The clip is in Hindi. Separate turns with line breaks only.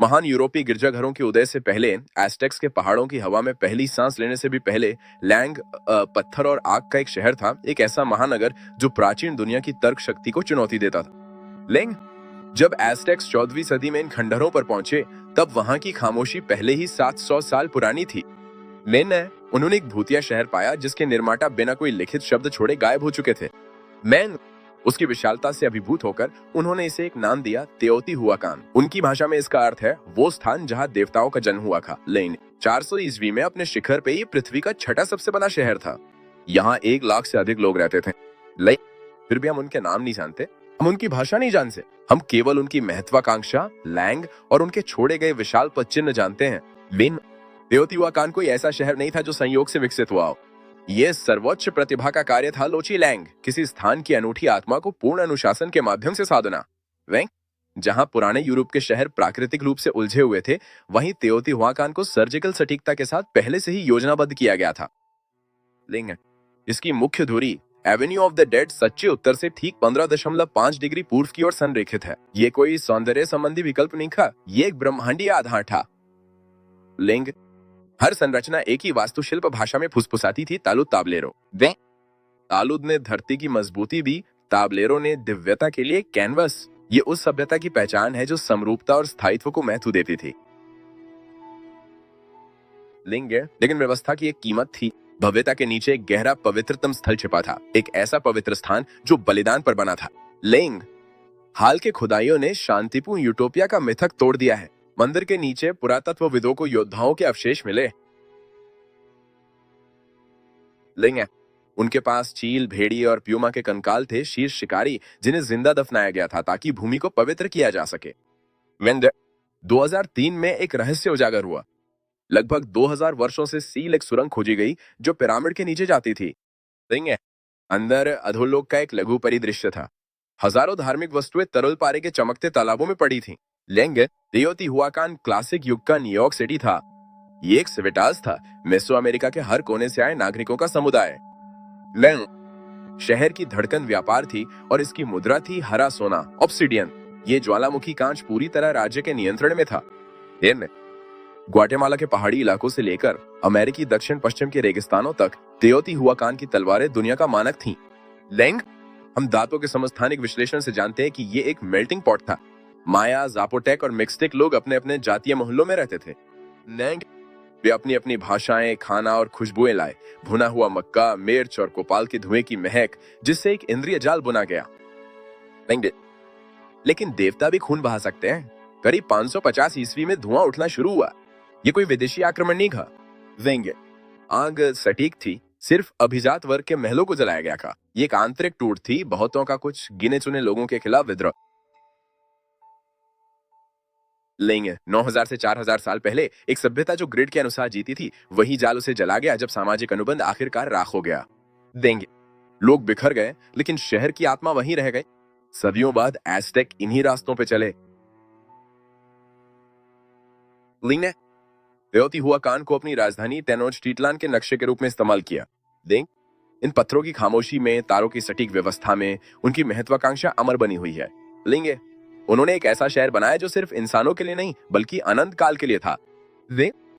महान यूरोपीय गिरजाघरों के उदय से पहले एस्टेक्स के पहाड़ों की हवा में पहली सांस लेने से भी पहले लैंग पत्थर और आग का एक शहर था, एक ऐसा महानगर जो प्राचीन दुनिया की तर्क शक्ति को चुनौती देता था। लैंग जब एस्टेक्स 14वीं सदी में इन खंडहरों पर पहुंचे, तब वहां की खामोशी पहले ही 700 साल पुरानी थी। उन्होंने एक भूतिया शहर पाया जिसके निर्माता बिना कोई लिखित शब्द छोड़े गायब हो चुके थे। मैन उसकी विशालता से अभिभूत होकर उन्होंने इसे एक नाम दिया, तेओतिहुआकान। उनकी भाषा में इसका अर्थ है वो स्थान जहां देवताओं का जन्म हुआ था। लेन 400 ईस्वी में अपने शिखर पे ये पृथ्वी का छठा सबसे बड़ा शहर था। यहाँ 1 लाख से अधिक लोग रहते थे। लेकिन फिर भी हम उनके नाम नहीं जानते, हम उनकी भाषा नहीं जानते। हम केवल उनकी महत्वाकांक्षा, लैंग और उनके छोड़े गए विशाल पदचिह्न जानते हैं। तेओतिहुआकान कोई ऐसा शहर नहीं था जो संयोग से विकसित हुआ हो। यह सर्वोच्च प्रतिभा का कार्य था। लोची लैंग किसी स्थान की अनूठी आत्मा को पूर्ण अनुशासन के माध्यम से साधना। जहां पुराने यूरोप के शहर प्राकृतिक रूप से उलझे हुए थे, वहीं तेओतिहुआकान को सर्जिकल सटीकता के साथ पहले से ही योजनाबद्ध किया गया था। इसकी मुख्य धुरी एवेन्यू ऑफ द डेड सच्चे उत्तर से ठीक 15.5 डिग्री पूर्व की ओर संरेखित है। ये कोई सौंदर्य संबंधी विकल्प नहीं था, ये एक ब्रह्मांडीय आधार था। लिंग हर संरचना एक ही वास्तुशिल्प भाषा में फुसफुसाती थी, तालुद ताबलेरो। तालुद ने धरती की मजबूती दी, ताबलेरो ने दिव्यता के लिए कैनवस। ये उस सभ्यता की पहचान है जो समरूपता और स्थायित्व को महत्व देती थी। लेकिन व्यवस्था की एक कीमत थी। भव्यता के नीचे एक गहरा पवित्रतम स्थल छिपा था, एक ऐसा पवित्र स्थान जो बलिदान पर बना था। हाल के खुदाइयों ने शांतिपूर्ण यूटोपिया का मिथक तोड़ दिया है। मंदिर के नीचे पुरातत्वविदों को योद्धाओं के अवशेष मिले। उनके पास चील, भेड़ी और प्यूमा के कंकाल थे, शीर्ष शिकारी जिन्हें जिंदा दफनाया गया था ताकि भूमि को पवित्र किया जा सके। 2003 में एक रहस्य उजागर हुआ। लगभग 2000 वर्षों से सील एक सुरंग खोजी गई जो पिरामिड के नीचे जाती थी। अंदर अधोलोक का एक लघु परिदृश्य था। हजारों धार्मिक वस्तुएं तरल पारे के चमकते तालाबों में पड़ी थीं। तेओतिहुआकान क्लासिक युग का न्यूयॉर्क सिटी था। ये एक सिविटास था, मेसो अमेरिका के हर कोने से आए नागरिकों का समुदाय। शहर की धड़कन व्यापार थी और इसकी मुद्रा थी हरा सोना, ऑब्सिडियन। ये ज्वालामुखी कांच पूरी तरह राज्य के नियंत्रण में था। ग्वाटेमाला के पहाड़ी इलाकों से लेकर अमेरिकी दक्षिण पश्चिम के रेगिस्तानों तक तेओतिहुआकान की तलवारें दुनिया का मानक थीं। हम धातुओं के समस्थानिक विश्लेषण से जानते हैं कि ये एक मेल्टिंग पॉट था। माया, जापोटेक और मिक्सटेक लोग अपने अपने जातीय मोहल्लों में रहते थे। वे अपनी अपनी भाषाएं, खाना और खुशबुएं लाए। भुना हुआ मक्का, मिर्च और कोपाल के धुएं की महक, जिससे एक इंद्रिय जाल बुना गया। लेकिन देवता भी खून बहा सकते हैं। करीब 550 ईस्वी में धुआं उठना शुरू हुआ। ये कोई विदेशी आक्रमण नहीं था। आग सटीक थी, सिर्फ अभिजात वर्ग के महलों को जलाया गया था। ये एक आंतरिक टूट थी, बहुतों का कुछ गिने चुने लोगों के खिलाफ विद्रोह। 9000 से 4000 साल पहले एक सभ्यता जो ग्रिड के अनुसार जीती थी, वही जाल उसे जला गया जब सामाजिक अनुबंध आखिरकार राख हो गया। लोग बिखर गए, लेकिन शहर की आत्मा वहीं रह गई। सदियों बाद एज़टेक इन्हीं रास्तों पे चले। तेओतिहुआकान को अपनी राजधानी टेनोच्टिटलान के नक्शे के रूप में इस्तेमाल किया। इन पत्थरों की खामोशी में, तारों की सटीक व्यवस्था में उनकी महत्वाकांक्षा अमर बनी हुई है। उन्होंने एक ऐसा शहर बनाया जो सिर्फ इंसानों के लिए नहीं बल्कि अनंत काल के लिए था।